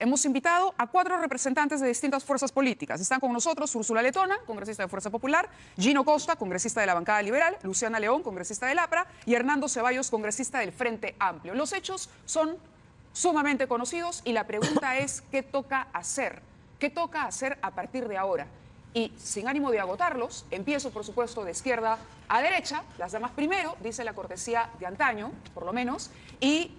Hemos invitado a 4 representantes de distintas fuerzas políticas. Están con nosotros Úrsula Letona, congresista de Fuerza Popular, Gino Costa, congresista de la bancada liberal, Luciana León, congresista del APRA, y Hernando Ceballos, congresista del Frente Amplio. Los hechos son sumamente conocidos y la pregunta es, ¿qué toca hacer? ¿Qué toca hacer a partir de ahora? Y sin ánimo de agotarlos, empiezo por supuesto de izquierda a derecha, las damas primero, dice la cortesía de antaño, por lo menos, y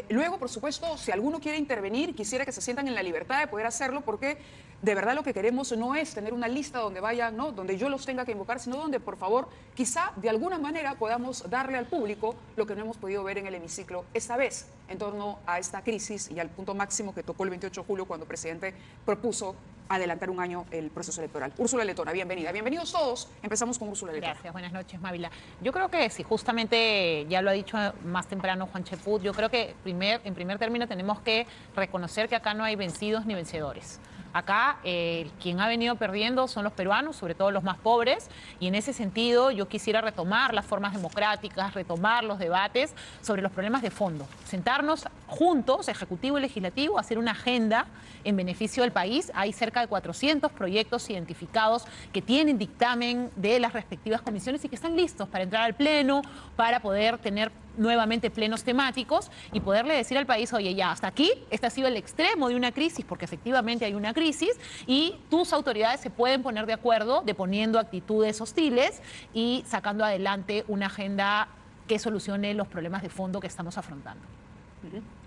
luego, por supuesto, si alguno quiere intervenir, quisiera que se sientan en la libertad de poder hacerlo, porque de verdad lo que queremos no es tener una lista donde vayan, ¿no?, donde yo los tenga que invocar, sino donde, por favor, quizá de alguna manera podamos darle al público lo que no hemos podido ver en el hemiciclo esta vez, en torno a esta crisis y al punto máximo que tocó el 28 de julio cuando el presidente propuso adelantar un año el proceso electoral. Úrsula Letona, bienvenida. Bienvenidos todos. Empezamos con Úrsula Letona. Gracias, buenas noches, Mávila. Yo creo que sí, justamente ya lo ha dicho más temprano Juan Cheput, yo creo que en primer término tenemos que reconocer que acá no hay vencidos ni vencedores. Acá quien ha venido perdiendo son los peruanos, sobre todo los más pobres, y en ese sentido yo quisiera retomar las formas democráticas, retomar los debates sobre los problemas de fondo, sentarnos juntos, Ejecutivo y Legislativo, hacer una agenda en beneficio del país. Hay cerca de 400 proyectos identificados que tienen dictamen de las respectivas comisiones y que están listos para entrar al Pleno, para poder tener nuevamente plenos temáticos y poderle decir al país, oye, ya, hasta aquí, este ha sido el extremo de una crisis, porque efectivamente hay una crisis y tus autoridades se pueden poner de acuerdo, deponiendo actitudes hostiles y sacando adelante una agenda que solucione los problemas de fondo que estamos afrontando.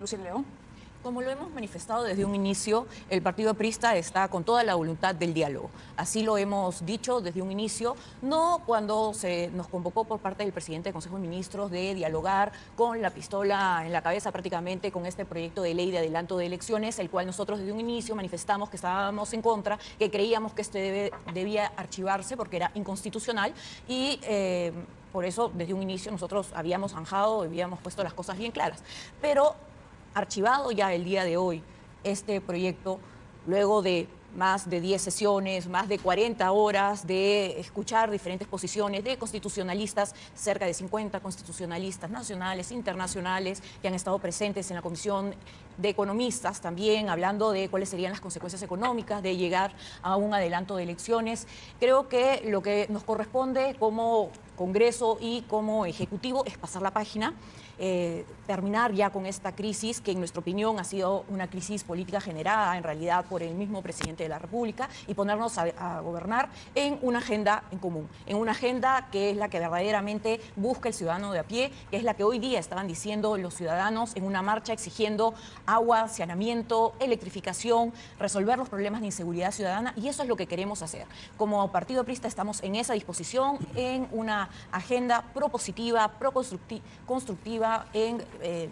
Luciana León. Como lo hemos manifestado desde un inicio, el Partido Aprista está con toda la voluntad del diálogo. Así lo hemos dicho desde un inicio, no cuando se nos convocó por parte del presidente del Consejo de Ministros de dialogar con la pistola en la cabeza prácticamente con este proyecto de ley de adelanto de elecciones, el cual nosotros desde un inicio manifestamos que estábamos en contra, que creíamos que debía archivarse porque era inconstitucional y por eso desde un inicio nosotros habíamos zanjado, habíamos puesto las cosas bien claras. Pero archivado ya el día de hoy este proyecto, luego de más de 10 sesiones, más de 40 horas de escuchar diferentes posiciones de constitucionalistas, cerca de 50 constitucionalistas nacionales, internacionales, que han estado presentes en la Comisión de Economistas también, hablando de cuáles serían las consecuencias económicas de llegar a un adelanto de elecciones. Creo que lo que nos corresponde como Congreso y como Ejecutivo es pasar la página, terminar ya con esta crisis, que en nuestra opinión ha sido una crisis política generada en realidad por el mismo presidente de la República, y ponernos a gobernar en una agenda en común, en una agenda que es la que verdaderamente busca el ciudadano de a pie, que es la que hoy día estaban diciendo los ciudadanos en una marcha exigiendo agua, saneamiento, electrificación, resolver los problemas de inseguridad ciudadana, y eso es lo que queremos hacer. Como Partido Aprista estamos en esa disposición, en una agenda propositiva, constructiva, en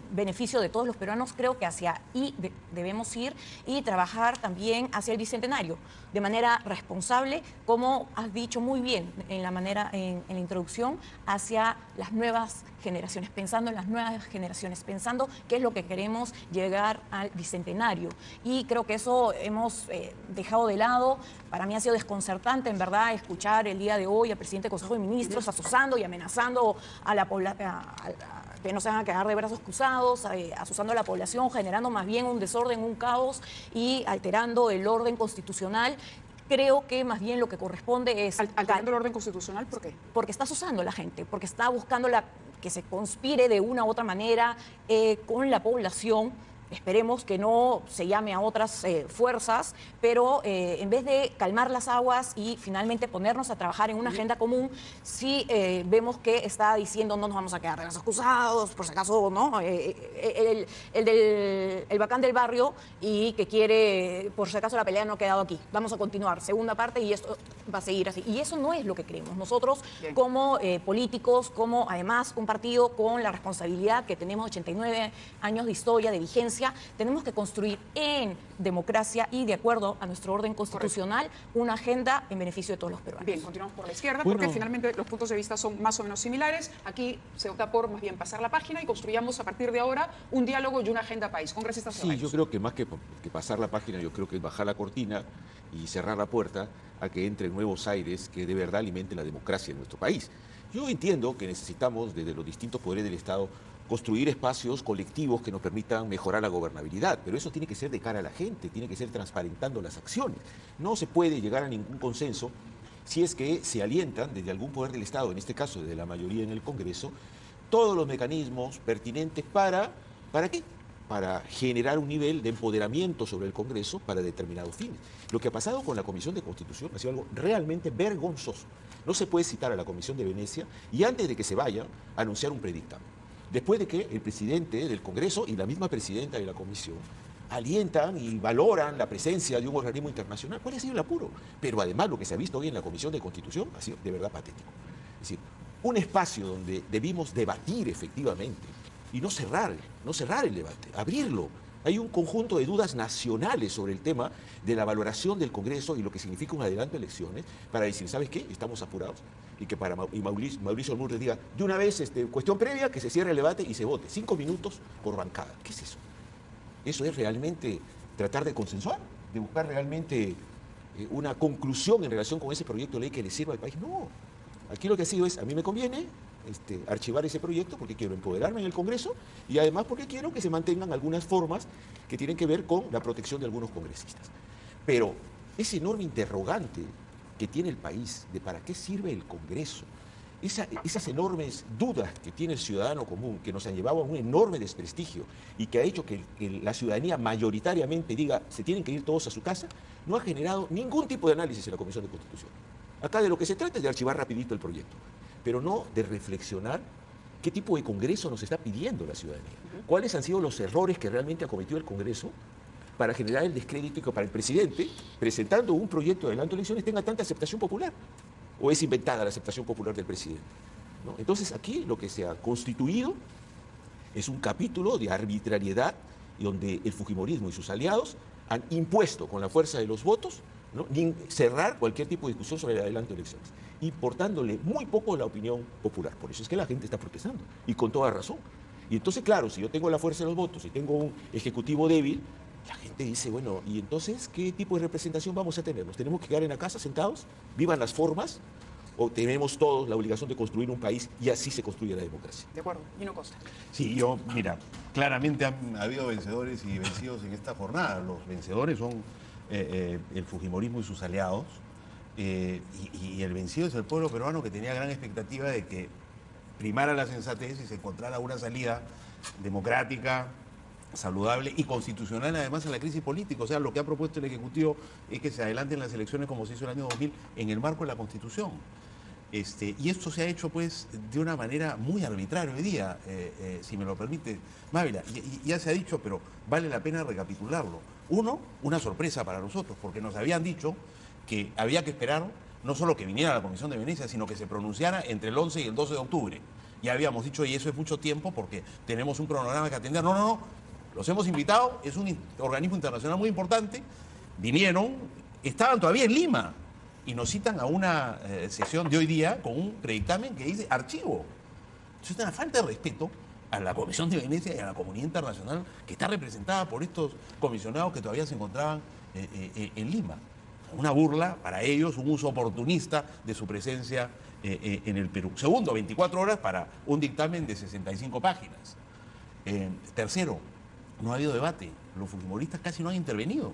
beneficio de todos los peruanos. Creo que hacia ahí debemos ir y trabajar también hacia el bicentenario de manera responsable, como has dicho muy bien en la introducción, hacia las nuevas generaciones, pensando en las nuevas generaciones, pensando qué es lo que queremos llegar al bicentenario. Y creo que eso hemos dejado de lado. Para mí ha sido desconcertante, en verdad, escuchar el día de hoy al presidente del Consejo de Ministros asusando y amenazando a la población, que no se van a quedar de brazos cruzados, asusando a la población, generando más bien un desorden, un caos y alterando el orden constitucional. Creo que más bien lo que corresponde es... ¿Alterando el orden constitucional? ¿Por qué? Porque está asusando a la gente, porque está buscando que se conspire de una u otra manera con la población. Esperemos que no se llame a otras fuerzas, pero en vez de calmar las aguas y finalmente ponernos a trabajar en una agenda común, sí vemos que está diciendo no nos vamos a quedar de brazos cruzados, por si acaso, ¿no? El bacán del barrio y que quiere, por si acaso la pelea no ha quedado aquí. Vamos a continuar, segunda parte, y esto va a seguir así. Y eso no es lo que queremos. Nosotros, como políticos, como además un partido con la responsabilidad que tenemos 89 años de historia, de vigencia, tenemos que construir en democracia y de acuerdo a nuestro orden constitucional una agenda en beneficio de todos los peruanos. Bien, continuamos por la izquierda, porque finalmente los puntos de vista son más o menos similares. Aquí se opta por más bien pasar la página y construyamos a partir de ahora un diálogo y una agenda país. Congresista Ceballos. Sí, yo creo que más que pasar la página, yo creo que es bajar la cortina y cerrar la puerta a que entren nuevos aires que de verdad alimenten la democracia en nuestro país. Yo entiendo que necesitamos desde los distintos poderes del Estado construir espacios colectivos que nos permitan mejorar la gobernabilidad, pero eso tiene que ser de cara a la gente, tiene que ser transparentando las acciones. No se puede llegar a ningún consenso si es que se alientan desde algún poder del Estado, en este caso desde la mayoría en el Congreso, todos los mecanismos pertinentes ¿para qué? Para generar un nivel de empoderamiento sobre el Congreso para determinados fines. Lo que ha pasado con la Comisión de Constitución ha sido algo realmente vergonzoso. No se puede citar a la Comisión de Venecia y antes de que se vaya, anunciar un predictamen. Después de que el presidente del Congreso y la misma presidenta de la Comisión alientan y valoran la presencia de un organismo internacional. ¿Cuál ha sido el apuro? Pero además lo que se ha visto hoy en la Comisión de Constitución ha sido de verdad patético. Es decir, un espacio donde debimos debatir efectivamente y no cerrar el debate, abrirlo. Hay un conjunto de dudas nacionales sobre el tema de la valoración del Congreso y lo que significa un adelanto de elecciones para decir, ¿sabes qué? Estamos apurados. Y que Mauricio Lourdes diga, de una vez, cuestión previa, que se cierre el debate y se vote. 5 minutos por bancada. ¿Qué es eso? ¿Eso es realmente tratar de consensuar? ¿De buscar realmente una conclusión en relación con ese proyecto de ley que le sirva al país? No. Aquí lo que ha sido es, a mí me conviene archivar ese proyecto porque quiero empoderarme en el Congreso y además porque quiero que se mantengan algunas formas que tienen que ver con la protección de algunos congresistas. Pero ese enorme interrogante que tiene el país de para qué sirve el Congreso, esas enormes dudas que tiene el ciudadano común, que nos han llevado a un enorme desprestigio y que ha hecho que la ciudadanía mayoritariamente diga se tienen que ir todos a su casa, no ha generado ningún tipo de análisis en la Comisión de Constitución. Acá de lo que se trata es de archivar rapidito el proyecto, pero no de reflexionar qué tipo de Congreso nos está pidiendo la ciudadanía. ¿Cuáles han sido los errores que realmente ha cometido el Congreso para generar el descrédito y que para el presidente, presentando un proyecto de adelanto de elecciones, tenga tanta aceptación popular? ¿O es inventada la aceptación popular del presidente? ¿No? Entonces aquí lo que se ha constituido es un capítulo de arbitrariedad donde el fujimorismo y sus aliados han impuesto con la fuerza de los votos, ¿no?, cerrar cualquier tipo de discusión sobre el adelanto de elecciones, importándole muy poco a la opinión popular. Por eso es que la gente está protestando, y con toda razón. Y entonces, claro, si yo tengo la fuerza de los votos y tengo un ejecutivo débil, la gente dice, bueno, ¿y entonces qué tipo de representación vamos a tener? ¿Nos tenemos que quedar en la casa sentados? ¿Vivan las formas? ¿O tenemos todos la obligación de construir un país y así se construye la democracia? De acuerdo. Gino Costa. Sí, mira, claramente ha habido vencedores y vencidos en esta jornada. Los vencedores son el fujimorismo y sus aliados, y el vencido es el pueblo peruano, que tenía gran expectativa de que primara la sensatez y se encontrara una salida democrática, saludable y constitucional además a la crisis política. O sea, lo que ha propuesto el Ejecutivo es que se adelanten las elecciones como se hizo el año 2000 en el marco de la Constitución. Y esto se ha hecho pues de una manera muy arbitraria hoy día, si me lo permite Mávila. Ya se ha dicho, pero vale la pena recapitularlo. Uno, una sorpresa para nosotros, porque nos habían dicho que había que esperar no solo que viniera la Comisión de Venecia, sino que se pronunciara entre el 11 y el 12 de octubre. Ya habíamos dicho, y eso es mucho tiempo porque tenemos un cronograma que atender. No. Los hemos invitado, es un organismo internacional muy importante, vinieron, estaban todavía en Lima y nos citan a una sesión de hoy día con un predictamen que dice archivo. Eso es una falta de respeto a la Comisión de Venecia y a la comunidad internacional que está representada por estos comisionados que todavía se encontraban en Lima. Una burla para ellos, un uso oportunista de su presencia en el Perú. Segundo, 24 horas para un dictamen de 65 páginas. Tercero, no ha habido debate. Los fujimoristas casi no han intervenido.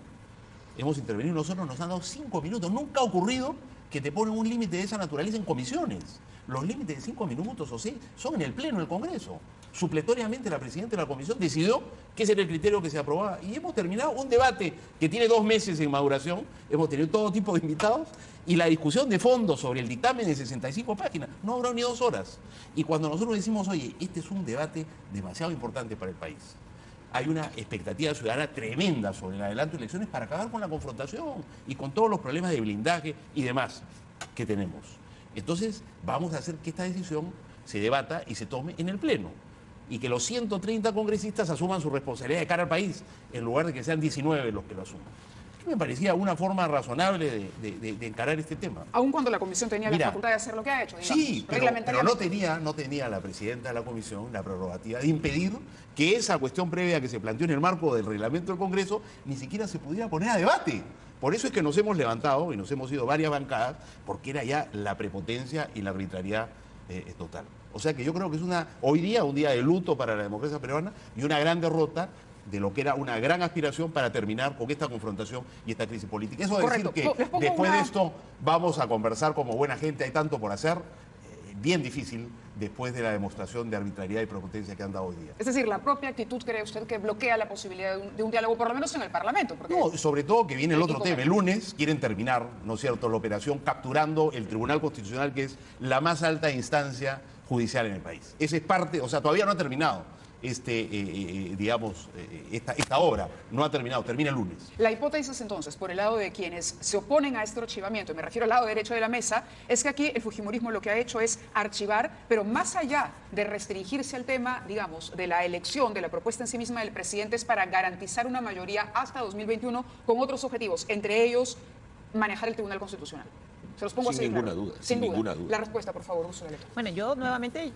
Hemos intervenido nosotros, nos han dado 5 minutos. Nunca ha ocurrido que te ponen un límite de esa naturaleza en comisiones. Los límites de 5 minutos o 6 son en el Pleno del Congreso. Supletoriamente la presidenta de la comisión decidió que ese era el criterio que se aprobaba. Y hemos terminado un debate que tiene 2 meses en maduración. Hemos tenido todo tipo de invitados. Y la discusión de fondo sobre el dictamen de 65 páginas no duró ni 2 horas. Y cuando nosotros decimos, oye, este es un debate demasiado importante para el país, hay una expectativa ciudadana tremenda sobre el adelanto de elecciones para acabar con la confrontación y con todos los problemas de blindaje y demás que tenemos. Entonces, vamos a hacer que esta decisión se debata y se tome en el Pleno. Y que los 130 congresistas asuman su responsabilidad de cara al país, en lugar de que sean 19 los que lo asuman. Me parecía una forma razonable de encarar este tema. Aun cuando la comisión tenía la facultad de hacer lo que ha hecho, digamos, sí, pero no tenía la presidenta de la comisión la prerrogativa de impedir que esa cuestión previa que se planteó en el marco del reglamento del Congreso ni siquiera se pudiera poner a debate. Por eso es que nos hemos levantado y nos hemos ido varias bancadas, porque era ya la prepotencia y la arbitrariedad total. O sea que yo creo que es hoy día un día de luto para la democracia peruana y una gran derrota de lo que era una gran aspiración para terminar con esta confrontación y esta crisis política. Eso de decir que después de esto vamos a conversar como buena gente, hay tanto por hacer, bien difícil después de la demostración de arbitrariedad y prepotencia que han dado hoy día. Es decir, la propia actitud, ¿cree usted que bloquea la posibilidad de un diálogo, por lo menos en el Parlamento? Porque no, sobre todo que viene el otro tema. El lunes quieren terminar, ¿no es cierto?, la operación capturando el Tribunal Constitucional, que es la más alta instancia judicial en el país. Esa es parte, o sea, todavía no ha terminado esta obra, no ha terminado, termina el lunes. La hipótesis entonces, por el lado de quienes se oponen a este archivamiento, y me refiero al lado derecho de la mesa, es que aquí el fujimorismo lo que ha hecho es archivar, pero más allá de restringirse al tema, digamos, de la elección, de la propuesta en sí misma del presidente, es para garantizar una mayoría hasta 2021 con otros objetivos, entre ellos manejar el Tribunal Constitucional. Se los pongo así. Sin ninguna duda. Sin ninguna duda. La respuesta, por favor, Úrsula Leto. Bueno, yo nuevamente,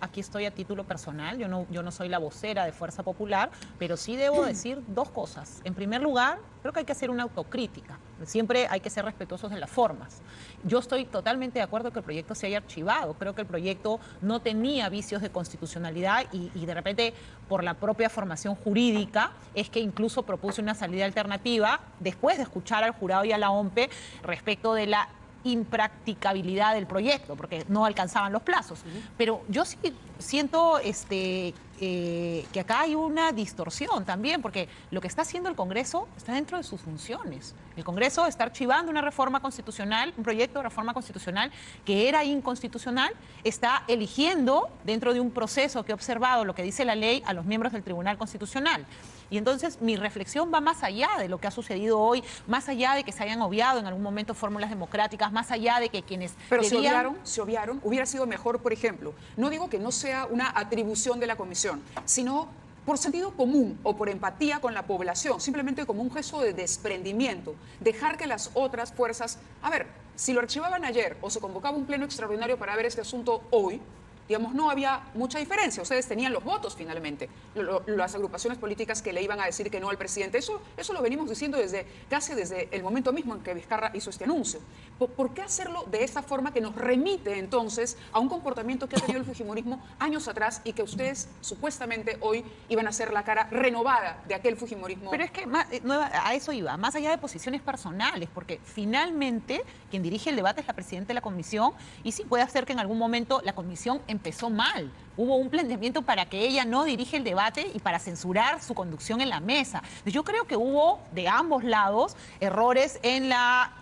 aquí estoy a título personal, yo no soy la vocera de Fuerza Popular, pero sí debo decir dos cosas. En primer lugar, creo que hay que hacer una autocrítica. Siempre hay que ser respetuosos de las formas. Yo estoy totalmente de acuerdo que el proyecto se haya archivado. Creo que el proyecto no tenía vicios de constitucionalidad y de repente, por la propia formación jurídica, es que incluso propuse una salida alternativa después de escuchar al jurado y a la OMPE respecto de la impracticabilidad del proyecto, porque no alcanzaban los plazos. Pero yo sí siento que acá hay una distorsión también, porque lo que está haciendo el Congreso está dentro de sus funciones. El Congreso está archivando una reforma constitucional, un proyecto de reforma constitucional que era inconstitucional, está eligiendo dentro de un proceso que he observado lo que dice la ley a los miembros del Tribunal Constitucional. Y entonces mi reflexión va más allá de lo que ha sucedido hoy, más allá de que se hayan obviado en algún momento fórmulas democráticas, más allá de que quienes Pero debían... se obviaron, hubiera sido mejor, por ejemplo, no digo que no sea una atribución de la comisión, sino por sentido común o por empatía con la población, simplemente como un gesto de desprendimiento, dejar que las otras fuerzas, a ver, si lo archivaban ayer o se convocaba un pleno extraordinario para ver este asunto hoy, digamos, no había mucha diferencia. Ustedes tenían los votos finalmente, las agrupaciones políticas que le iban a decir que no al presidente. Eso lo venimos diciendo casi desde el momento mismo en que Vizcarra hizo este anuncio. ¿Por qué hacerlo de esta forma que nos remite entonces a un comportamiento que ha tenido el fujimorismo años atrás y que ustedes supuestamente hoy iban a ser la cara renovada de aquel fujimorismo? Pero es que a eso iba, más allá de posiciones personales, porque finalmente quien dirige el debate es la presidenta de la comisión y sí puede ser que en algún momento la comisión empezó mal. Hubo un planteamiento para que ella no dirige el debate y para censurar su conducción en la mesa. Yo creo que hubo de ambos lados errores en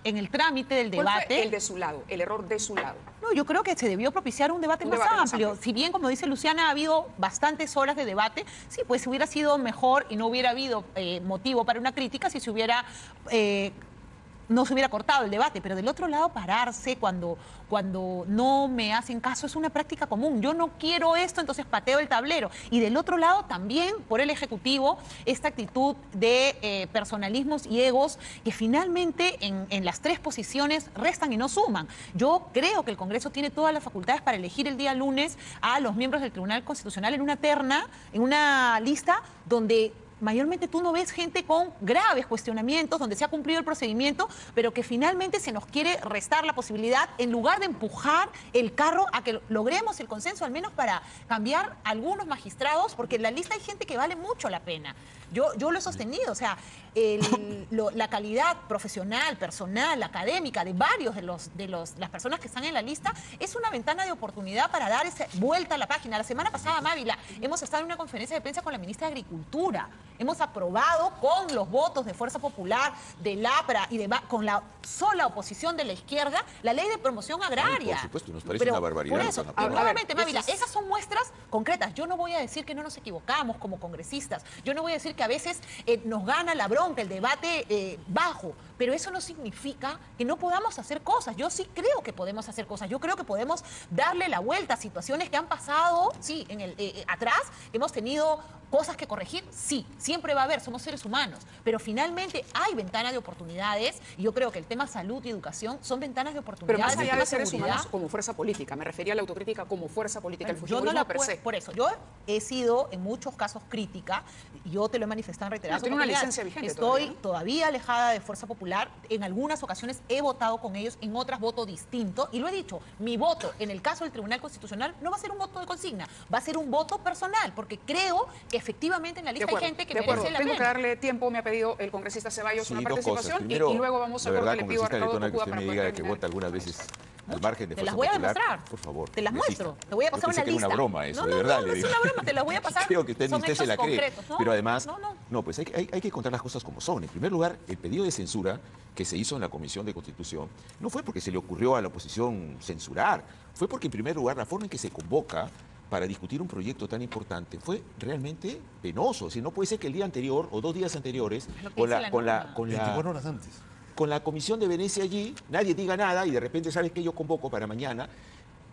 el trámite del debate. ¿Cuál fue el de su lado, el error de su lado? No, yo creo que se debió propiciar un debate más amplio. Si bien, como dice Luciana, ha habido bastantes horas de debate, sí, pues hubiera sido mejor y no hubiera habido motivo para una crítica si se hubiera... no se hubiera cortado el debate, pero del otro lado pararse cuando no me hacen caso es una práctica común. Yo no quiero esto, entonces pateo el tablero. Y del otro lado también por el Ejecutivo esta actitud de personalismos y egos que finalmente en las tres posiciones restan y no suman. Yo creo que el Congreso tiene todas las facultades para elegir el día lunes a los miembros del Tribunal Constitucional en una terna, en una lista donde mayormente tú no ves gente con graves cuestionamientos, donde se ha cumplido el procedimiento, pero que finalmente se nos quiere restar la posibilidad, en lugar de empujar el carro a que logremos el consenso, al menos para cambiar algunos magistrados, porque en la lista hay gente que vale mucho la pena. Yo lo he sostenido, o sea, la calidad profesional, personal, académica de varios de las personas que están en la lista es una ventana de oportunidad para dar esa vuelta a la página. La semana pasada, Mávila, hemos estado en una conferencia de prensa con la ministra de Agricultura. Hemos aprobado con los votos de Fuerza Popular, del APRA y con la sola oposición de la izquierda la ley de promoción agraria. Por supuesto, nos parece una barbaridad. Por eso, nuevamente, Mávila, esas son muestras concretas. Yo no voy a decir que no nos equivocamos como congresistas. Yo no voy a decir que a veces nos gana la bronca, el debate bajo, pero eso no significa que no podamos hacer cosas. Yo sí creo que podemos hacer cosas. Yo creo que podemos darle la vuelta a situaciones que han pasado, sí, atrás, hemos tenido cosas que corregir, sí, siempre va a haber, somos seres humanos, pero finalmente hay ventanas de oportunidades y yo creo que el tema salud y educación son ventanas de oportunidades. Pero más allá de seres humanos como fuerza política, me refería a la autocrítica como fuerza política, el fujimorismo per se. Por eso, yo he sido en muchos casos crítica, yo te lo he manifestado en reiteradas oportunidades. Tiene una licencia vigente Estoy todavía alejada de Fuerza Popular. Popular, en algunas ocasiones he votado con ellos, en otras voto distinto, y lo he dicho, mi voto en el caso del Tribunal Constitucional no va a ser un voto de consigna, va a ser un voto personal, porque creo que efectivamente en la lista hay gente que merece la Tengo pena. que darle tiempo, me ha pedido el congresista Ceballos una participación Primero, y luego vamos a la corte, verdad, le pido a congresista Ricardo Letona, que Cocúa usted para me poder diga que terminar. vota algunas veces al margen de Te Fuerza las voy a Popular, demostrar. por favor. Te las congresista. muestro. Te voy a pasar Yo pensé una que era lista. una broma eso, no, de no, verdad. no, le no es digo. una broma, te las voy a pasar. Creo que usted ni Son usted se la hechos cree. concretos, ¿no? Pero además, No. pues hay que contar las cosas como son. En primer lugar, el pedido de censura que se hizo en la Comisión de Constitución no fue porque se le ocurrió a la oposición censurar, fue porque en primer lugar la forma en que se convoca para discutir un proyecto tan importante fue realmente penoso. Si no puede ser que el día anterior o 2 días anteriores, lo que dice la norma. 24 horas antes. con la Comisión de Venecia allí, nadie diga nada y de repente, ¿sabes qué? Yo convoco para mañana.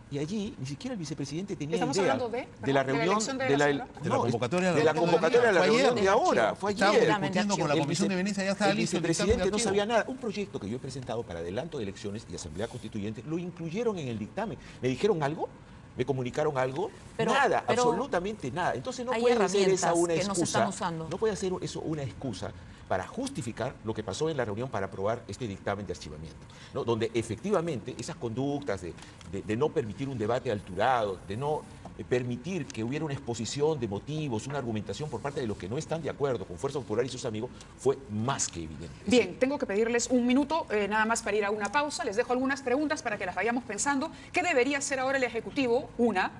Y allí ni siquiera el vicepresidente tenía Estamos idea hablando de la la reunión, elección de la señora. De la convocatoria de la convocatoria de la Fue ayer. reunión de ahora. Fue Estábamos ayer. discutiendo con la El Comisión de Venecia, ya estaba el listo el vicepresidente dictamen no de sabía archivo. nada. Un proyecto que yo he presentado para adelanto de elecciones y Asamblea Constituyente, lo incluyeron en el dictamen. ¿Me dijeron algo? ¿Me comunicaron algo? Pero absolutamente nada. Entonces no hay puede ser esa herramientas una que no se excusa. están usando. No puede ser eso una excusa para justificar lo que pasó en la reunión para aprobar este dictamen de archivamiento, ¿no? Donde efectivamente esas conductas de no permitir un debate alturado, de no permitir que hubiera una exposición de motivos, una argumentación por parte de los que no están de acuerdo con Fuerza Popular y sus amigos, fue más que evidente. Bien, tengo que pedirles un minuto nada más para ir a una pausa. Les dejo algunas preguntas para que las vayamos pensando. ¿Qué debería hacer ahora el Ejecutivo? Una.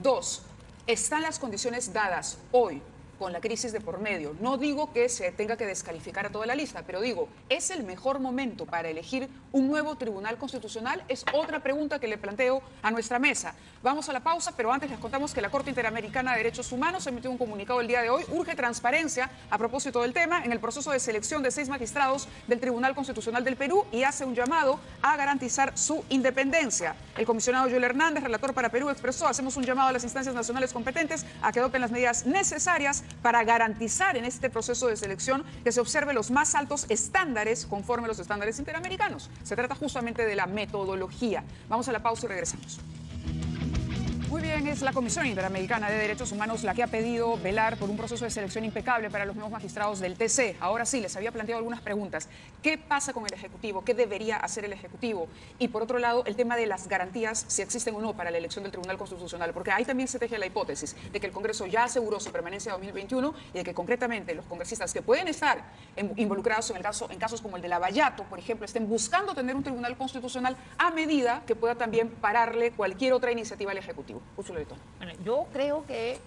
Dos, ¿están las condiciones dadas hoy con la crisis de por medio? No digo que se tenga que descalificar a toda la lista, pero digo, ¿es el mejor momento para elegir un nuevo Tribunal Constitucional? Es otra pregunta que le planteo a nuestra mesa. Vamos a la pausa, pero antes les contamos que la Corte Interamericana de Derechos Humanos emitió un comunicado el día de hoy, urge transparencia a propósito del tema en el proceso de selección de 6 magistrados del Tribunal Constitucional del Perú y hace un llamado a garantizar su independencia. El comisionado Joel Hernández, relator para Perú, expresó: hacemos un llamado a las instancias nacionales competentes a que adopten las medidas necesarias para garantizar en este proceso de selección que se observe los más altos estándares conforme a los estándares interamericanos. Se trata justamente de la metodología. Vamos a la pausa y regresamos. Muy bien, es la Comisión Interamericana de Derechos Humanos la que ha pedido velar por un proceso de selección impecable para los nuevos magistrados del TC. Ahora sí, les había planteado algunas preguntas. ¿Qué pasa con el Ejecutivo? ¿Qué debería hacer el Ejecutivo? Y por otro lado, el tema de las garantías, si existen o no para la elección del Tribunal Constitucional, porque ahí también se teje la hipótesis de que el Congreso ya aseguró su permanencia en 2021 y de que concretamente los congresistas que pueden estar involucrados en casos como el de Lavallato, por ejemplo, estén buscando tener un Tribunal Constitucional a medida que pueda también pararle cualquier otra iniciativa al Ejecutivo. Úrsula Letona. Bueno, yo creo que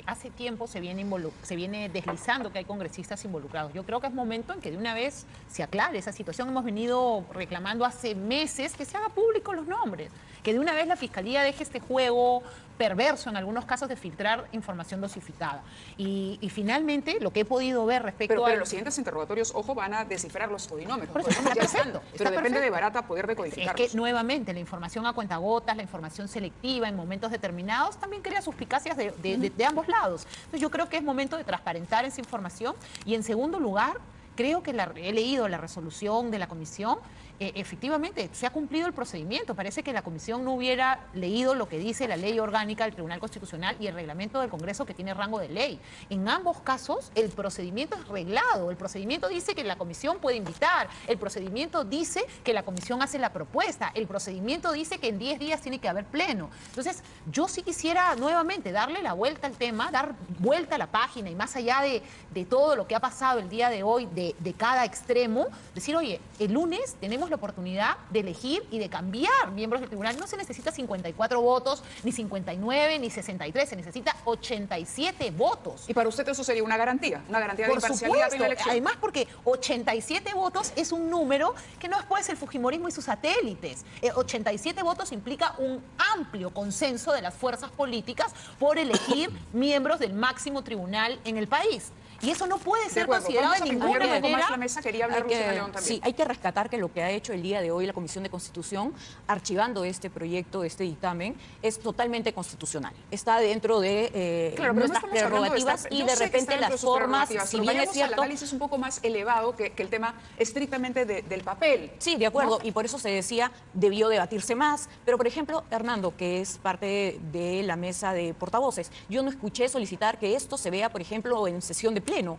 hace tiempo se viene deslizando que hay congresistas involucrados. Yo creo que es momento en que de una vez se aclare esa situación. Hemos venido reclamando hace meses que se haga público los nombres, que de una vez la Fiscalía deje este juego perverso en algunos casos de filtrar información dosificada. Y finalmente lo que he podido ver respecto Pero los siguientes interrogatorios, ojo, van a descifrar los codinómetros. Por eso está Ya están, perfecto, pero está depende de perfecto. Barata poder Es decodificarlos. que nuevamente la información a cuentagotas, la información selectiva en momentos determinados también crea suspicacias de ambos lados. Entonces yo creo que es momento de transparentar esa información y en segundo lugar, creo que he leído la resolución de la comisión, efectivamente se ha cumplido el procedimiento. Parece que la comisión no hubiera leído lo que dice la ley orgánica del Tribunal Constitucional y el reglamento del Congreso que tiene rango de ley. En ambos casos el procedimiento es reglado. El procedimiento dice que la comisión puede invitar. El procedimiento dice que la comisión hace la propuesta. El procedimiento dice que en 10 días tiene que haber pleno. Entonces yo sí quisiera nuevamente darle la vuelta al tema, dar vuelta a la página y más allá de todo lo que ha pasado el día de hoy, de cada extremo, decir, oye, el lunes tenemos la oportunidad de elegir y de cambiar miembros del tribunal. No se necesita 54 votos, ni 59, ni 63, se necesita 87 votos. Y para usted eso sería una garantía de Por imparcialidad supuesto, en la elección. además porque 87 votos es un número que no es pues el fujimorismo y sus satélites. 87 votos implica un amplio consenso de las fuerzas políticas por elegir miembros del máximo tribunal en el país. Y eso no puede ser considerado de ninguna un poco manera. más la mesa, quería hablar Luciana León también. Sí, hay que rescatar que lo que ha hecho el día de hoy la Comisión de Constitución, archivando este proyecto, este dictamen, es totalmente constitucional. Está dentro de Claro, pero no nuestras estamos hablando prerrogativas y yo de sé que repente está dentro de las sus formas, prerrogativas, si pero bien es vayamos al cierto... análisis un poco más elevado que el tema estrictamente del papel. Sí, de acuerdo, ¿no? y por eso se decía, debió debatirse más. Pero, por ejemplo, Hernando, que es parte de la mesa de portavoces, yo no escuché solicitar que esto se vea, por ejemplo, en sesión de pleno.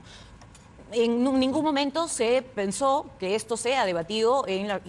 en ningún momento se pensó que esto sea debatido,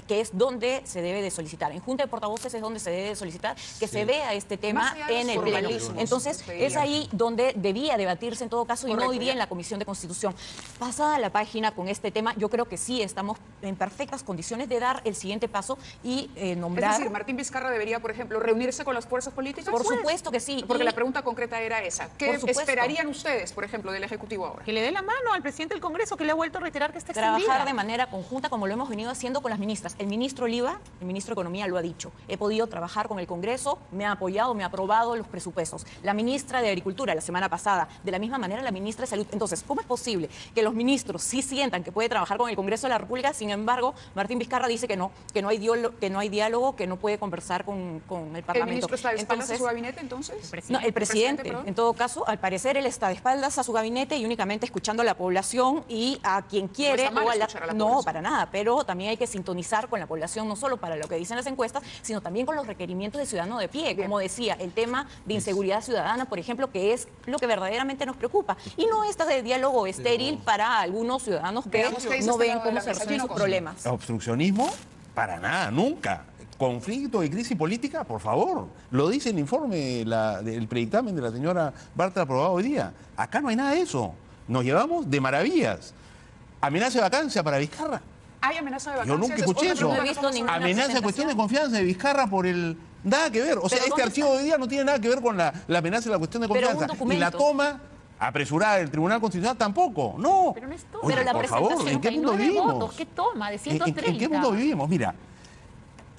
que es donde se debe de solicitar. En Junta de Portavoces es donde se debe de solicitar que se vea este tema Más allá de en los el Pleno. formalismos, Entonces, es ahí donde debía debatirse en todo caso y Correcto, no iría ya. en la Comisión de Constitución. Pasada la página con este tema, yo creo que sí estamos en perfectas condiciones de dar el siguiente paso y nombrar... Es decir, Martín Vizcarra debería, por ejemplo, reunirse con las fuerzas políticas. Por supuesto que sí. Porque Y- la pregunta concreta era esa. ¿Qué Por supuesto. esperarían ustedes, por ejemplo, del Ejecutivo ahora? Que le dé la mano al presidente del Congreso, que le ha vuelto a reiterar que está trabajar extendida. de manera conjunta como lo hemos venido haciendo con las ministras. El ministro Oliva, el ministro de Economía lo ha dicho. He podido trabajar con el Congreso, me ha apoyado, me ha aprobado los presupuestos. La ministra de Agricultura la semana pasada, de la misma manera la ministra de Salud. Entonces, ¿cómo es posible que los ministros sí sientan que puede trabajar con el Congreso de la República? Sin embargo, Martín Vizcarra dice que no hay diálogo, que no puede conversar con el Parlamento. ¿El ministro está de espaldas a Entonces, su gabinete, entonces? no, el presidente, perdón. en todo caso, al parecer él está de espaldas a su gabinete y únicamente escuchando a la población y a quien quiere. está mal o a la- escuchar a la no, población. para nada, pero también hay que sintonizar con la población, no solo para lo que dicen las encuestas, sino también con los requerimientos de ciudadano de pie. Bien. Como decía, el tema de inseguridad ciudadana, por ejemplo, que es lo que verdaderamente nos preocupa. Y no esta de diálogo estéril para algunos ciudadanos que Veamos qué dice no este ven lado de cómo la se mesa. resuelven Gino sus Costa. problemas. Obstruccionismo, para nada, nunca. Conflicto y crisis política, por favor. Lo dice el informe del predictamen de la señora Bartra aprobado hoy día. Acá no hay nada de eso. Nos llevamos de maravillas. Amenaza de vacancia para Vizcarra. ¿Hay amenaza de Yo vacancias? nunca Es escuché otra eso. pregunta No he que visto estamos ninguna hablando. Amenaza de cuestión de confianza de Vizcarra por el... Nada que ver. O sea, ¿Pero este dónde archivo está? de hoy día no tiene nada que ver con la amenaza de la cuestión de Pero un confianza. Y documento. la toma apresurada del Tribunal Constitucional tampoco. No. Pero no es todo. Oye, Pero la por favor, presentación, ¿en qué mundo 39 vivimos? votos, ¿qué toma? De ¿En 130. qué mundo vivimos? Mira,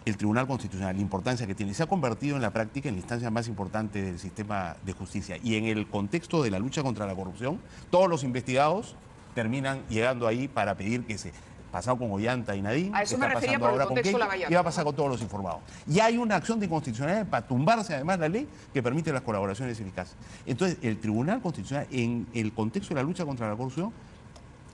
el Tribunal Constitucional, la importancia que tiene, se ha convertido en la práctica en la instancia más importante del sistema de justicia. Y en el contexto de la lucha contra la corrupción, todos los investigados terminan llegando ahí para pedir que se... Pasado con Ollanta y Nadine, A eso que me está refería pasando por el ahora con contexto Keiko, Lavallato. y va a pasar con todos los informados. Y hay una acción de inconstitucionalidad para tumbarse además la ley que permite las colaboraciones eficaces. Entonces, el Tribunal Constitucional, en el contexto de la lucha contra la corrupción,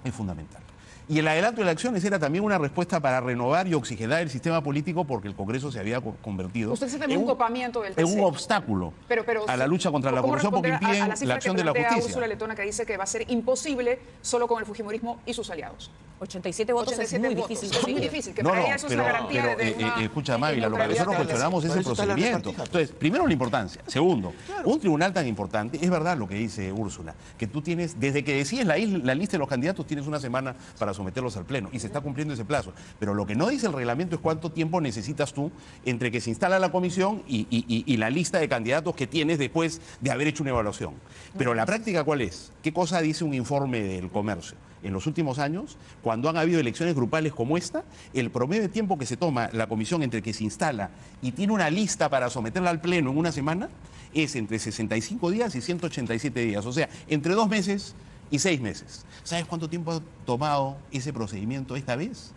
es fundamental. Y el adelanto de elecciones era también una respuesta para renovar y oxigenar el sistema político porque el Congreso se había convertido Usted se teme un copamiento del en TC. un obstáculo Pero, a la lucha contra la ¿cómo corrupción porque responder a impiden la cifra la que acción de la plantea justicia. Úrsula Letona, que dice que va a ser imposible solo con el fujimorismo y sus aliados? 87 votos 87 es muy votos. difícil. Es muy conseguir. difícil, que No, para no, ella eso es la garantía pero, de una escucha, Mávila, lo que neutralidad nosotros de cuestionamos es Para el eso está la procedimiento. repartija. Entonces, primero la importancia. Segundo, un tribunal tan importante, es verdad lo que dice Úrsula, que tú tienes, desde que decides la lista de los candidatos, tienes una semana para someterlos al Pleno y se está cumpliendo ese plazo. Pero lo que no dice el reglamento es cuánto tiempo necesitas tú entre que se instala la comisión y la lista de candidatos que tienes después de haber hecho una evaluación. Pero la práctica, ¿cuál es? ¿Qué cosa dice un informe del comercio? En los últimos años, cuando han habido elecciones grupales como esta, el promedio de tiempo que se toma la comisión entre que se instala y tiene una lista para someterla al Pleno en una semana es entre 65 días y 187 días. O sea, entre 2 meses y 6 meses. ¿Sabes cuánto tiempo ha tomado ese procedimiento esta vez?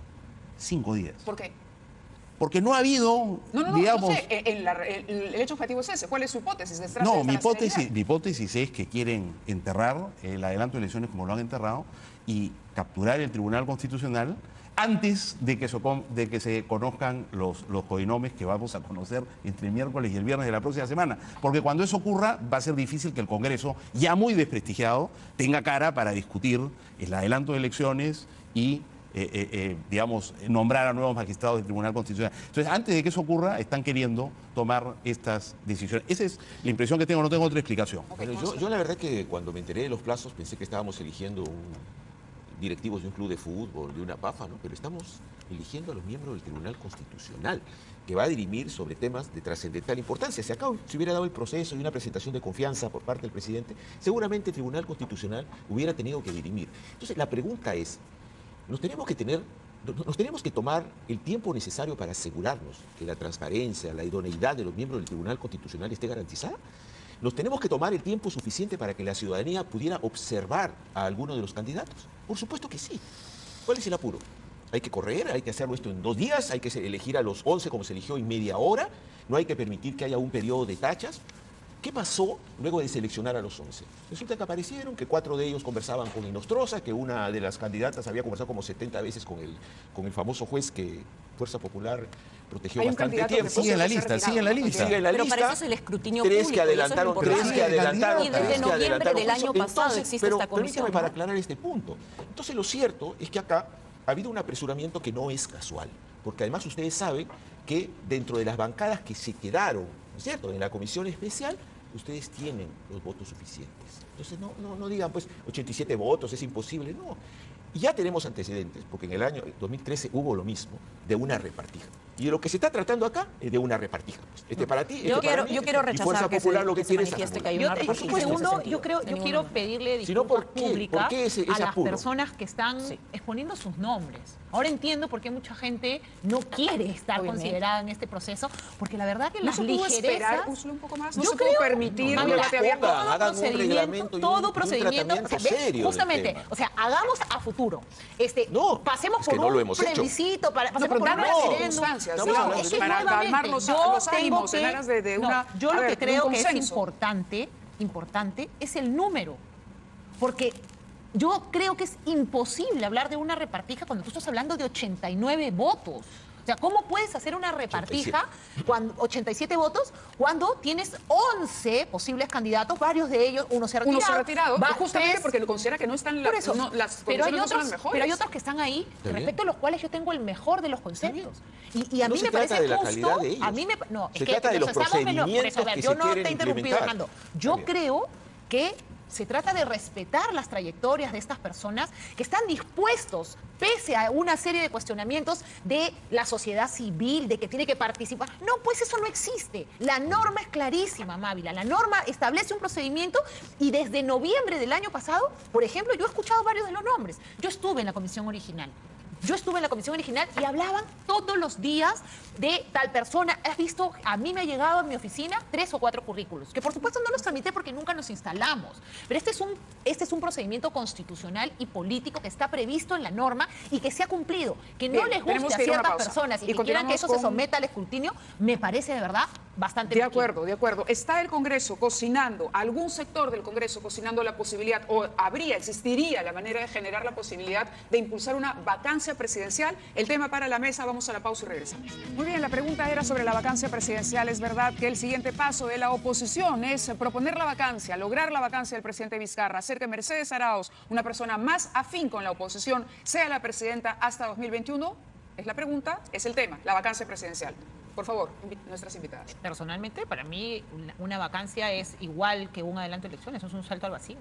5 días. ¿Por qué? Porque no ha habido, No digamos... sé, el hecho objetivo es ese. ¿Cuál es su hipótesis? Detrás de No, esta mi nacionalidad? hipótesis es que quieren enterrar el adelanto de elecciones como lo han enterrado y capturar el Tribunal Constitucional antes de que se conozcan los codinomes que vamos a conocer entre el miércoles y el viernes de la próxima semana. Porque cuando eso ocurra va a ser difícil que el Congreso, ya muy desprestigiado, tenga cara para discutir el adelanto de elecciones y digamos, nombrar a nuevos magistrados del Tribunal Constitucional. Entonces, antes de que eso ocurra, están queriendo tomar estas decisiones. Esa es la impresión que tengo, no tengo otra explicación. Bueno, yo la verdad que cuando me enteré de los plazos pensé que estábamos eligiendo directivos de un club de fútbol, de una PAFA, ¿no? Pero estamos eligiendo a los miembros del Tribunal Constitucional, que va a dirimir sobre temas de trascendental importancia. Si acá se hubiera dado el proceso y una presentación de confianza por parte del presidente, seguramente el Tribunal Constitucional hubiera tenido que dirimir. Entonces, la pregunta es, nos tenemos que tomar el tiempo necesario para asegurarnos que la transparencia, la idoneidad de los miembros del Tribunal Constitucional esté garantizada. Nos tenemos que tomar el tiempo suficiente para que la ciudadanía pudiera observar a alguno de los candidatos. Por supuesto que sí. ¿Cuál es el apuro? Hay que correr, hay que hacerlo esto en 2 días, hay que elegir a los 11 como se eligió en media hora, no hay que permitir que haya un periodo de tachas. ¿Qué pasó luego de seleccionar a los 11? Resulta que aparecieron, que 4 de ellos conversaban con Inostroza, que una de las candidatas había conversado como 70 veces con el famoso juez que Fuerza Popular protegió Hay un bastante candidato tiempo. que Sigue en la puede ser lista, retirado, sigue en la ¿no? lista. Sigue en la Pero lista. para eso es el escrutinio Tres público, que y eso es lo adelantaron, importante. tres que adelantaron. Y desde tres que noviembre adelantaron del año juicio. pasado Entonces, existe pero esta comisión, permítame para ¿no? aclarar este punto. Entonces, lo cierto es que acá ha habido un apresuramiento que no es casual, porque además ustedes saben que dentro de las bancadas que se quedaron, ¿no es cierto?, en la comisión especial, ustedes tienen los votos suficientes. Entonces, no digan, pues, 87 votos, es imposible, no. Y ya tenemos antecedentes, porque en el año 2013 hubo lo mismo, de una repartija. Y de lo que se está tratando acá es de una repartija. Pues. Este para ti, este para mí, Yo quiero y rechazar Fuerza que Popular se, lo que que se quiere es manifieste que hay acumular. una Yo, repartija. segundo, en yo ese sentido. quiero pedirle Si no, disculpas ¿por qué? públicas ¿Por qué ese a las apuro? personas que están exponiendo sus nombres. Ahora entiendo por qué mucha gente no quiere estar Obviamente. considerada en este proceso, porque la verdad que ¿No las se pudo esperar, ligerezas... Úrsula, un poco más? ¿No Yo se pudo creo- permitir No, un mira, debate abierto? hagan un reglamento y todo un procedimiento, tratamiento o sea, ¿ves? serio del Justamente, tema. o sea, hagamos a futuro. No, pasemos es que por no lo un hemos hecho. plebiscito, pasemos pero por un dadas las referéndum. circunstancias, Estamos digamos, hablando de para nuevamente, calmar los yo ánimos tengo en aras de no, una... yo a lo ver, que de un creo que es consenso. importante es el número. Porque yo creo que es imposible hablar de una repartija cuando tú estás hablando de 89 votos. O sea, ¿cómo puedes hacer una repartija cuando 87 votos cuando tienes 11 posibles candidatos, varios de ellos, uno se ha retirado? Uno se ha retirado, va justamente tres, porque lo considera que no están por eso, las pero hay condiciones no son otros, las mejores. pero hay otros que están ahí bien. respecto a los cuales yo tengo el mejor de los conceptos. Y a No mí se me trata parece de la justo, calidad de ellos. a mí me no, Se es que trata de nos los estamos por eso, procedimientos a ver, que yo se no quieren te he interrumpido, implementar. Hernando. Está Yo bien. creo que se trata de respetar las trayectorias de estas personas que están dispuestos, pese a una serie de cuestionamientos de la sociedad civil, de que tiene que participar. No, pues eso no existe. La norma es clarísima, Mávila. La norma establece un procedimiento y desde noviembre del año pasado, por ejemplo, yo he escuchado varios de los nombres. Yo estuve en la comisión original. Y hablaban todos los días de tal persona. Has visto, a mí me ha llegado a mi oficina 3 o 4 currículos, que por supuesto no los tramité porque nunca nos instalamos. Pero este es un procedimiento constitucional y político que está previsto en la norma y que se ha cumplido. Que no Bien, les tenemos guste a que ir a una ciertas pausa. personas y Y que quieran que continuamos eso se con- someta al escrutinio, me parece de verdad bastante De mezquino. acuerdo, de acuerdo. ¿Está el Congreso cocinando, algún sector del Congreso cocinando la posibilidad, o existiría la manera de generar la posibilidad de impulsar una vacancia presidencial? El tema para la mesa, vamos a la pausa y regresamos. Muy bien, la pregunta era sobre la vacancia presidencial. Es verdad que el siguiente paso de la oposición es proponer la vacancia, lograr la vacancia del presidente Vizcarra, hacer que Mercedes Arauz, una persona más afín con la oposición, sea la presidenta hasta 2021. Es la pregunta, es el tema, la vacancia presidencial. Por favor, nuestras invitadas. Personalmente, para mí, una vacancia es igual que un adelanto de elecciones, es un salto al vacío.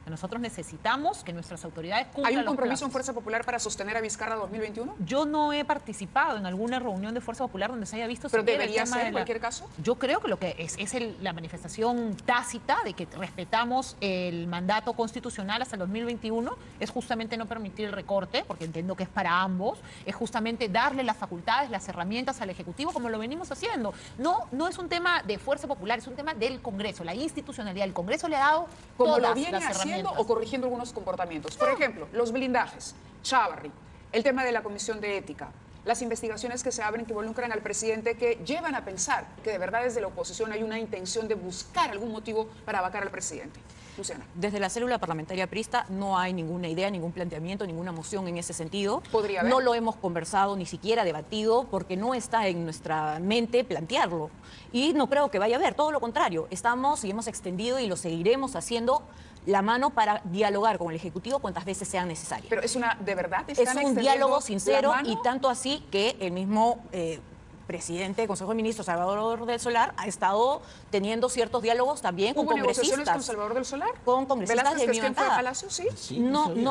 Nosotros necesitamos que nuestras autoridades cumplan ¿Hay un los compromiso en plazos. Fuerza Popular para sostener a Vizcarra 2021? Yo no he participado en alguna reunión de Fuerza Popular donde se haya visto ¿Pero siquiera el debería tema ser de en cualquier caso? Yo creo que lo que es la manifestación tácita de que respetamos el mandato constitucional hasta el 2021, es justamente no permitir el recorte, porque entiendo que es para ambos, es justamente darle las facultades, las herramientas al Ejecutivo como lo venimos haciendo. No es un tema de Fuerza Popular, es un tema del Congreso, la institucionalidad. El Congreso le ha dado Como todas lo viene las haciendo herramientas. o corrigiendo algunos comportamientos. Por ejemplo, los blindajes, Chávarri, el tema de la Comisión de Ética, las investigaciones que se abren que involucran al presidente, que llevan a pensar que de verdad desde la oposición hay una intención de buscar algún motivo para vacar al presidente. Luciana. Desde la célula parlamentaria prista no hay ninguna idea, ningún planteamiento, ninguna moción en ese sentido. Podría haber. No lo hemos conversado, ni siquiera debatido, porque no está en nuestra mente plantearlo. Y no creo que vaya a haber, todo lo contrario. Estamos y hemos extendido y lo seguiremos haciendo la mano para dialogar con el Ejecutivo cuantas veces sea necesario. Pero es una, de verdad, Es están un extendiendo diálogo la sincero mano? y tanto así que el mismo presidente del Consejo de Ministros, Salvador del Solar, ha estado teniendo ciertos diálogos también con ¿Hubo negociaciones con congresistas. Salvador del Solar? Con congresistas Velázquez de mi Quesquén fue a bancada. Palacio, sí. Sí, No, sabía.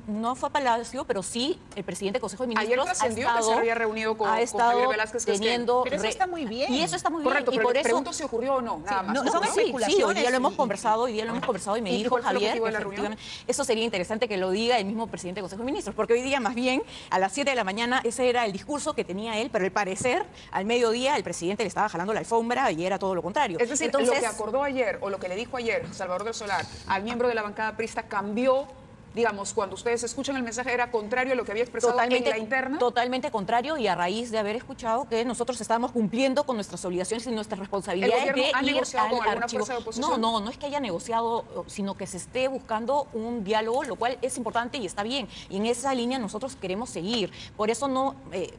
no fue a Palacio, pero sí el presidente del Consejo de Ayer Ministros trascendió que se había reunido con Javier Velázquez Quesquén. teniendo Pero eso está muy bien. y eso está muy Correcto, bien y pero por le eso pregunto si ocurrió o no, nada más. no, ¿no? son sí, especulaciones hoy día lo hemos y- conversado, hoy día lo hemos conversado y me ¿Y dijo cuál fue el Javier objetivo que de la reunión? efectivamente eso sería interesante que lo diga el mismo presidente del Consejo de Ministros, porque hoy día más bien a las 7 de la mañana ese era el discurso que tenía él, pero al parecer al mediodía el presidente le estaba jalando la alfombra y era todo lo contrario. Es decir, Entonces, lo que acordó ayer o lo que le dijo ayer Salvador del Solar al miembro de la bancada prista cambió digamos, cuando ustedes escuchan el mensaje era contrario a lo que había expresado en la interna? Totalmente contrario, y a raíz de haber escuchado que nosotros estábamos cumpliendo con nuestras obligaciones y nuestras responsabilidades. ¿El gobierno ha de ir negociado al con alguna archivo. fuerza de oposición? No es que haya negociado, sino que se esté buscando un diálogo, lo cual es importante y está bien. Y en esa línea nosotros queremos seguir. Por eso no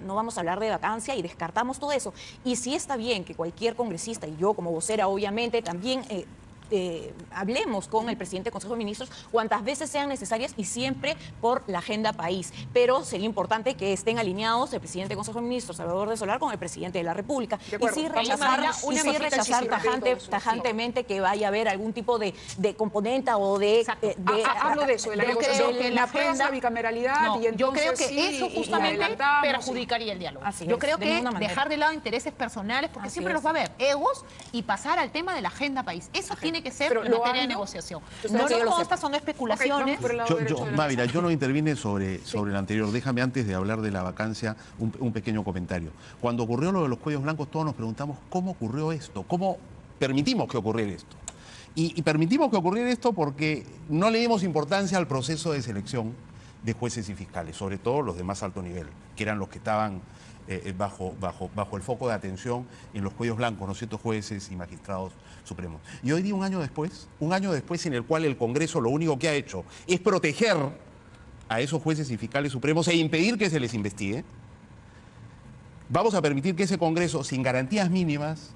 vamos a hablar de vacancia y descartamos todo eso. Y sí está bien que cualquier congresista, y yo como vocera obviamente también... hablemos con el presidente del Consejo de Ministros cuantas veces sean necesarias y siempre por la agenda país. Pero sería importante que estén alineados el presidente del Consejo de Ministros, Salvador de Solar, con el presidente de la República. Y sí rechazar tajantemente que vaya a haber algún tipo de componente o de... hablo de eso, de la negociación, que la agenda, la bicameralidad, y entonces yo creo que sí, eso justamente perjudicaría el diálogo. Yo creo que dejar de lado intereses personales, porque siempre los va a haber, egos, y pasar al tema de la agenda país. Eso tiene que ser en materia de negociación. No nos consta, son especulaciones. Mávila, yo no intervine sobre el anterior. Déjame, antes de hablar de la vacancia, un pequeño comentario. Cuando ocurrió lo de los cuellos blancos, todos nos preguntamos cómo ocurrió esto, cómo permitimos que ocurriera esto. Y permitimos que ocurriera esto porque no le dimos importancia al proceso de selección de jueces y fiscales, sobre todo los de más alto nivel, que eran los que estaban bajo el foco de atención en los cuellos blancos, ¿no es cierto?, jueces y magistrados supremos. Y hoy día, un año después en el cual el Congreso lo único que ha hecho es proteger a esos jueces y fiscales supremos e impedir que se les investigue, vamos a permitir que ese Congreso, sin garantías mínimas,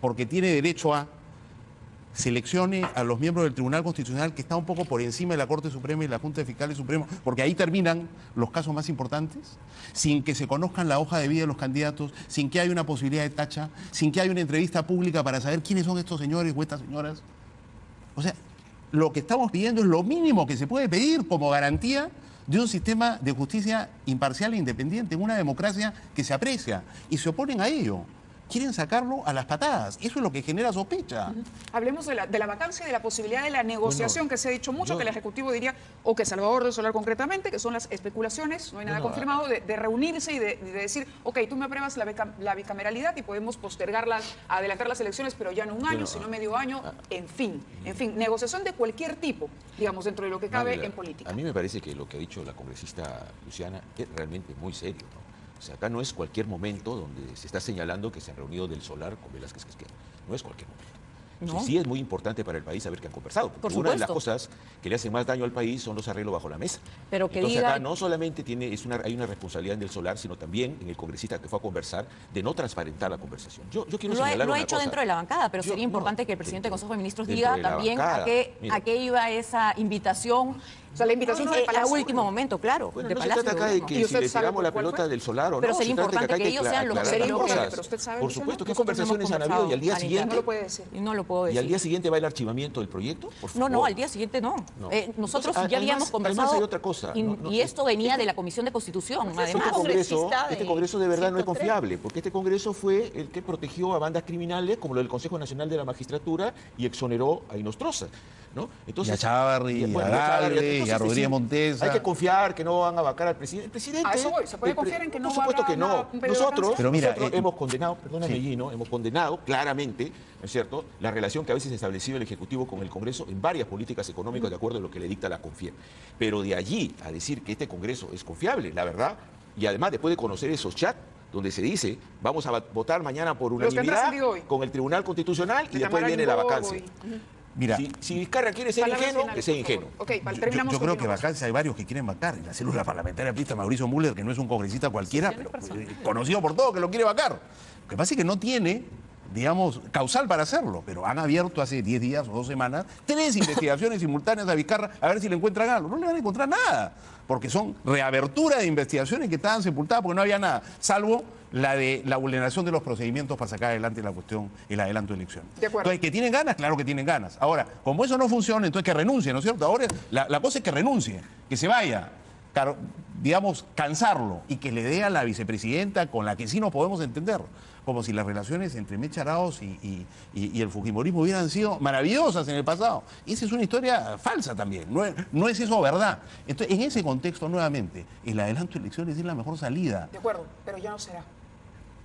porque tiene derecho a, seleccione a los miembros del Tribunal Constitucional, que está un poco por encima de la Corte Suprema y la Junta de Fiscales Supremos, porque ahí terminan los casos más importantes, sin que se conozcan la hoja de vida de los candidatos, sin que haya una posibilidad de tacha, sin que haya una entrevista pública para saber quiénes son estos señores o estas señoras. O sea, lo que estamos pidiendo es lo mínimo que se puede pedir como garantía de un sistema de justicia imparcial e independiente, en una democracia que se aprecia, y se oponen a ello. Quieren sacarlo a las patadas. Eso es lo que genera sospecha. Hablemos de la vacancia y de la posibilidad de la negociación, que se ha dicho mucho, que el Ejecutivo diría, o que Salvador de Solar concretamente, que son las especulaciones, no hay nada confirmado, de reunirse y de decir, ok, tú me apruebas la bicameralidad y podemos adelantar las elecciones, pero ya no un año, sino medio año, en fin, negociación de cualquier tipo, digamos, dentro de lo que cabe en política. A mí me parece que lo que ha dicho la congresista Luciana es realmente muy serio, ¿no? O sea, acá no es cualquier momento donde se está señalando que se han reunido del Solar con Velázquez Quisqueya. No es cualquier momento. No. Sí es muy importante para el país saber que han conversado. Porque una de las cosas que le hacen más daño al país son los arreglos bajo la mesa. Pero que entonces acá no solamente hay una responsabilidad en el Solar, sino también en el congresista que fue a conversar de no transparentar la conversación. Yo quiero señalar una cosa. Lo ha hecho dentro de la bancada, pero sería importante que el presidente del Consejo de Ministros diga también a qué iba esa invitación. O sea, la invitación fue de Palacio. A último momento, claro. Bueno, de no Palacio, se trata acá de que si le tiramos la pelota del Solar o no. Pero sería importante que ellos sean los que pero usted sabe, por supuesto, ¿qué conversaciones han habido? Y al día siguiente... No lo puede decir. No lo puedo decir. ¿Y al día siguiente va el archivamiento del proyecto? Por favor. No, al día siguiente no. Nosotros ya habíamos conversado. Además hay otra cosa. Y esto venía de la Comisión de Constitución. Además, este Congreso de verdad no es confiable, porque este Congreso fue el que protegió a bandas criminales como lo del Consejo Nacional de la Magistratura y exoneró a Inostroza, ¿no? Entonces, y a Chávarri, y a Gale, y a Rodríguez Montesa. Hay que confiar que no van a vacar al presidente. El presidente... A eso voy, se puede confiar en que no va a Por supuesto que no. Nosotros hemos condenado, perdóname sí. Gino, hemos condenado claramente, ¿no es cierto?, la relación que a veces estableció el Ejecutivo con el Congreso en varias políticas económicas de acuerdo a lo que le dicta la CONFIEP. Pero de allí a decir que este Congreso es confiable, la verdad, y además después de conocer esos chats, donde se dice, vamos a votar mañana por unanimidad con el Tribunal Constitucional y después viene la vacancia. Mira, si Vizcarra quiere ser ingenuo, que sea ingenuo. Okay, yo creo que vacancia hay varios que quieren vacar. En la célula parlamentaria aprista Mauricio Müller, que no es un congresista cualquiera, pero conocido por todo, que lo quiere vacar. Lo que pasa es que no tiene, digamos, causal para hacerlo, pero han abierto hace 10 días o 2 semanas 3 investigaciones simultáneas a Vizcarra a ver si le encuentran algo. No le van a encontrar nada, porque son reabertura de investigaciones que estaban sepultadas porque no había nada, salvo la de la vulneración de los procedimientos para sacar adelante la cuestión, el adelanto de elecciones. De acuerdo. Entonces, ¿que tienen ganas? Claro que tienen ganas. Ahora, como eso no funciona, entonces que renuncie, ¿no es cierto? Ahora la cosa es que renuncie, que se vaya, digamos, cansarlo y que le dé a la vicepresidenta con la que sí nos podemos entender, como si las relaciones entre Mecha Arauz y el fujimorismo hubieran sido maravillosas en el pasado. Y esa es una historia falsa también, no es eso verdad. Entonces, en ese contexto, nuevamente, el adelanto de elecciones es la mejor salida. De acuerdo, pero ya no será.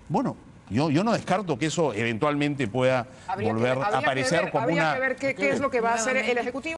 Bueno, yo no descarto que eso eventualmente pueda volver a aparecer como una... Habría que ver qué es lo que va a hacer el Ejecutivo.